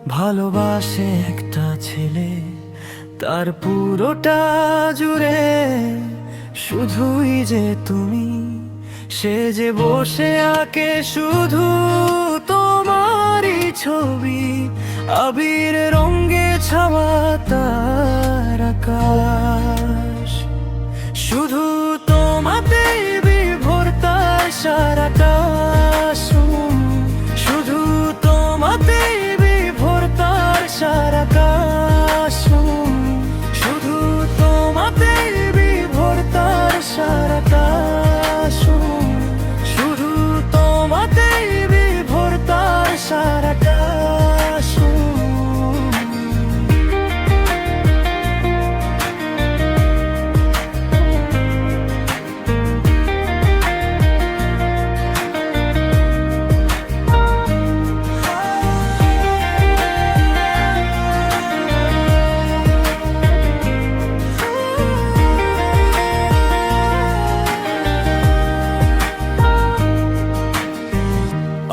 ভালোবাসে একটা ছেলে, তার পুরোটা জুড়ে শুধুই যে তুমি। সে যে বসে আঁকে শুধু তোমারই ছবি, আবির রঙে ছাওয়া তার আকাশ। শুধু তোমাতেই বিভোর তার সারাটা, শুধু তোমাতেই বিভোর তার সারাটা, শুধু তোমাতেই বিভোর তার সারাটা, শুধু তোমাতেই বিভোর তার সারাটা।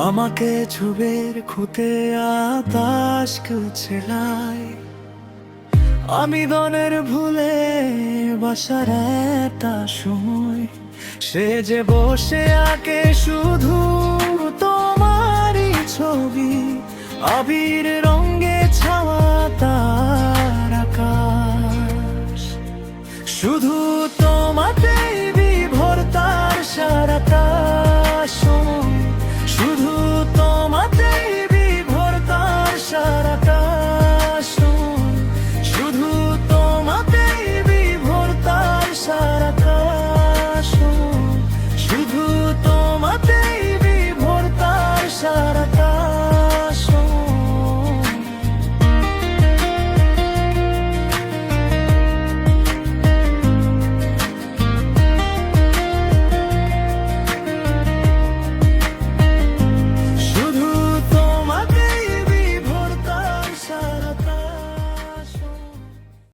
আমাকে ছুবের খুঁতে আতাশ কুচলাই, আমি দনের ভুলে বাসার একটা সময়। সে যে বসে আঁকে শুধু তোমারই ছবি, আবির রঙে